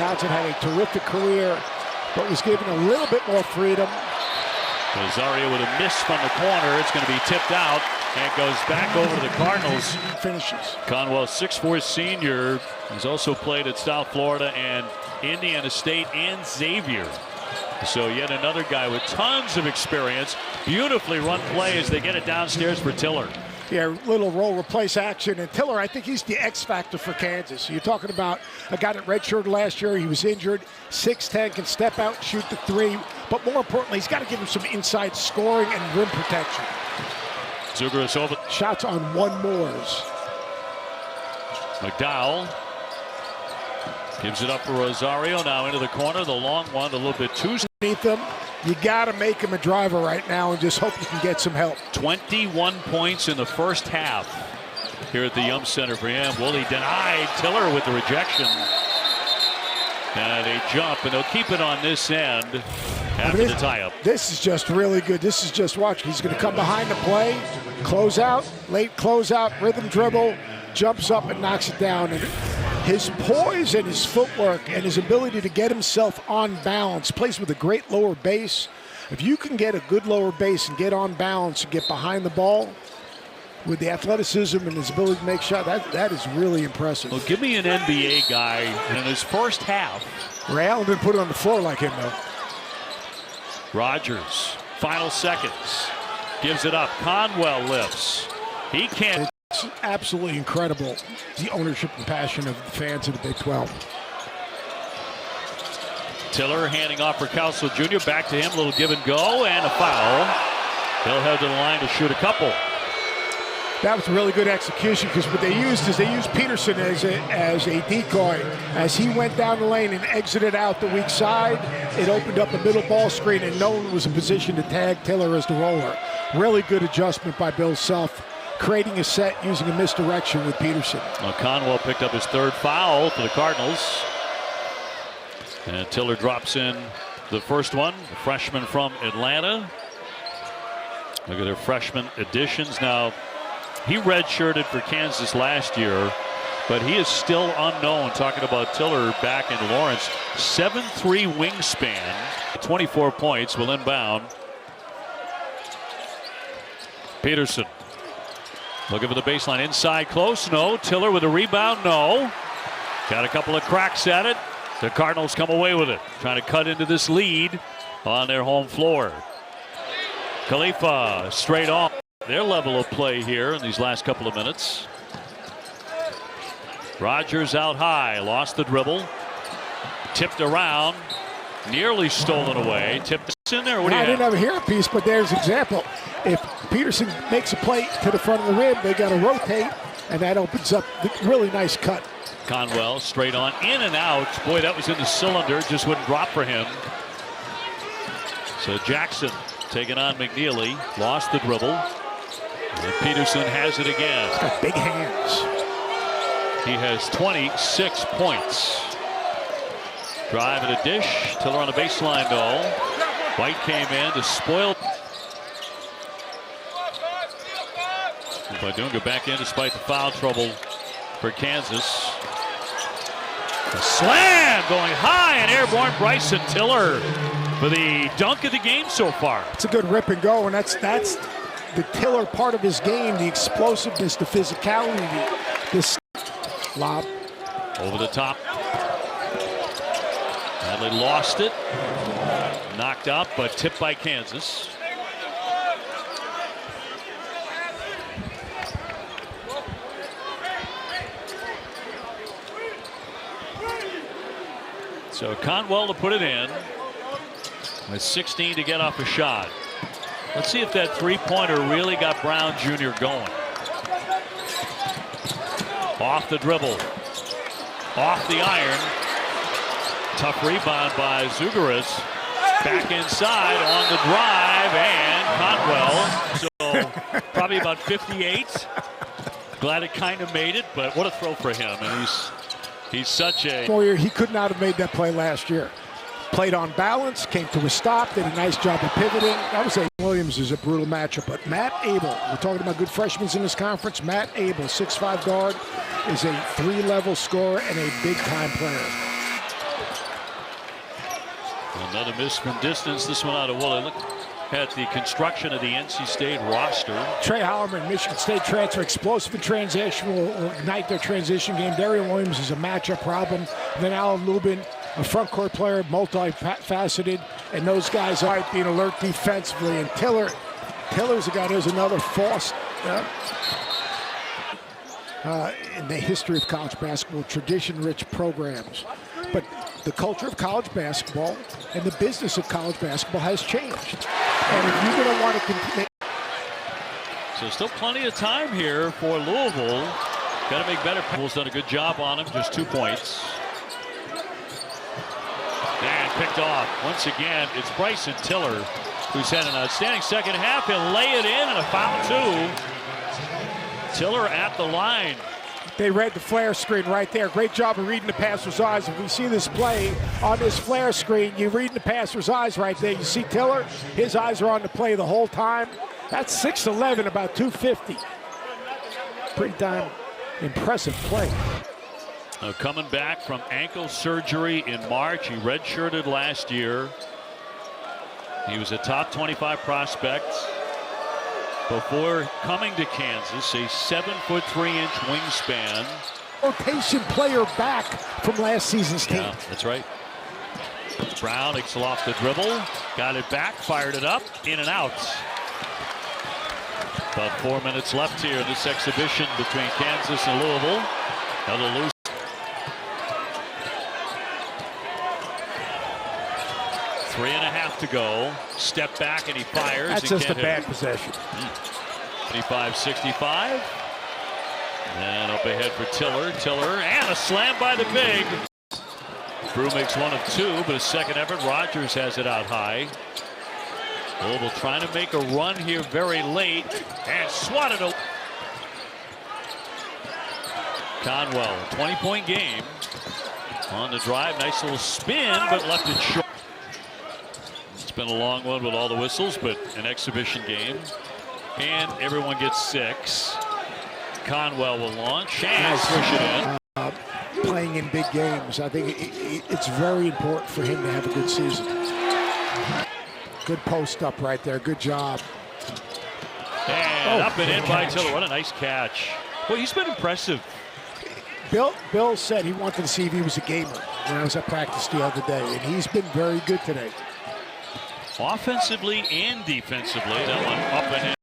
Townsend had a terrific career, but was given a little bit more freedom. Rosario with a miss from the corner. It's going to be tipped out and goes back over to the Cardinals. Finishes. Conwell, 6'4" senior. He's also played at South Florida and Indiana State and Xavier. So yet another guy with tons of experience. Beautifully run play as they get it downstairs for Tiller. Yeah, little roll replace action. And Tiller, I think he's the X factor for Kansas. You're talking about a guy that redshirted last year. He was injured. 6'10", can step out and shoot the three. But more importantly, he's got to give him some inside scoring and rim protection. Zugaris over. Shots on one Moores. McDowell gives it up for Rosario. Now into the corner. The long one, a little bit too. Underneath them. You got to make him a driver right now and just hope you can get some help. 21 points in the first half here at the Yum Center for him. Well, he denied Tiller with the rejection. And a jump, and they'll keep it on this end after the tie-up. This is just really good. This is just watch. He's going to come behind the play, close out, late close out, rhythm dribble, jumps up and knocks it down. And his poise and his footwork and his ability to get himself on balance, plays with a great lower base. If you can get a good lower base and get on balance and get behind the ball with the athleticism and his ability to make shots, that is really impressive. Well, give me an NBA guy in his first half. Ray Allen didn't put it on the floor like him, though. Rogers, final seconds, gives it up. Conwell lifts. He can't. It's absolutely incredible, the ownership and passion of the fans of the Big 12. Tiller handing off for Council Jr. Back to him, a little give and go, and a foul. He'll head to the line to shoot a couple. That was a really good execution, because what they used is they used Peterson as a decoy. As he went down the lane and exited out the weak side, it opened up a middle ball screen, and no one was in position to tag Tiller as the roller. Really good adjustment by Bill Self, creating a set using a misdirection with Peterson. Well, Conwell picked up his third foul for the Cardinals. And Tiller drops in the first one, the freshman from Atlanta. Look at their freshman additions now. He redshirted for Kansas last year, but he is still unknown. Talking about Tiller back in Lawrence. 7'3" wingspan, 24 points, will inbound. Peterson looking for the baseline, inside close, no. Tiller with a rebound, no. Got a couple of cracks at it. The Cardinals come away with it, trying to cut into this lead on their home floor. Khalifa straight off. Their level of play here in these last couple of minutes. Rogers out high, lost the dribble, tipped around, nearly stolen away. Tipped in there. What do you I didn't have a hero piece, but there's an example. If Peterson makes a play to the front of the rim, they got to rotate, and that opens up a really nice cut. Conwell straight on, in and out. Boy, that was in the cylinder, just wouldn't drop for him. So Jackson taking on McNeely, lost the dribble. And Peterson has it again. He's got big hands. He has 26 points. Drive and a dish. Tiller on the baseline, though. White came in to spoil. Badunga back in despite the foul trouble for Kansas. The slam going high and airborne. Bryson Tiller for the dunk of the game so far. It's a good rip and go, and that's the Tiller part of his game, the explosiveness, the physicality, this lob. Over the top. Bradley lost it. Knocked out, but tipped by Kansas. So Conwell to put it in with 16 to get off a shot. Let's see if that three-pointer really got Brown Jr. going. Off the dribble. Off the iron. Tough rebound by Zugaris. Back inside on the drive, and Conwell. So probably about 58. Glad it kind of made it, but what a throw for him. And he's such a... He could not have made that play last year. Played on balance, came to a stop, did a nice job of pivoting. I would say Williams is a brutal matchup, but Matt Abel, we're talking about good freshmen in this conference. Matt Abel, 6'5" guard, is a 3-level scorer and a big-time player. Another miss from distance. This one out of Woolley. Look at the construction of the NC State roster. Trey Hollerman, Michigan State transfer, explosive in transition, will ignite their transition game. Darian Williams is a matchup problem. Then Alan Lubin, a front court player, multifaceted, and those guys are being alert defensively. And Tiller's a guy. There's another force. In the history of college basketball, tradition-rich programs. But the culture of college basketball and the business of college basketball has changed. And if you're going to want to continue... So still plenty of time here for Louisville. Got to make better. Louisville's done a good job on him, just 2 points. And picked off. Once again, it's Bryson Tiller, who's had an outstanding second half. He'll lay it in, and a foul, too. Tiller at the line. They read the flare screen right there. Great job of reading the passer's eyes. If we see this play on this flare screen, you're reading the passer's eyes right there. You see Tiller, his eyes are on the play the whole time. That's 6'11", about 250. Pretty damn impressive play. Coming back from ankle surgery in March. He redshirted last year. He was a top 25 prospect before coming to Kansas, a 7'3" wingspan. Rotation player back from last season's team. Yeah, that's right. Brown takes off the dribble, got it back, fired it up, in and out. About 4 minutes left here in this exhibition between Kansas and Louisville. Another loose. Three and a half to go. Step back and he fires. That's just a bad possession. 25-65. And up ahead for Tiller. Tiller and a slam by the big. Brew makes one of two, but his second effort. Rogers has it out high. Louisville trying to make a run here very late and swatted it. Conwell, 20-point game. On the drive, nice little spin, but left it short. It's been a long one with all the whistles, but an exhibition game. And everyone gets 6. Conwell will launch and push it in. Playing in big games, I think it's very important for him to have a good season. Good post up right there. Good job. And up and in by Tiller. What a nice catch. Well, he's been impressive. Bill said he wanted to see if he was a gamer when I was at practice the other day, and he's been very good today. Offensively and defensively, that one up and in.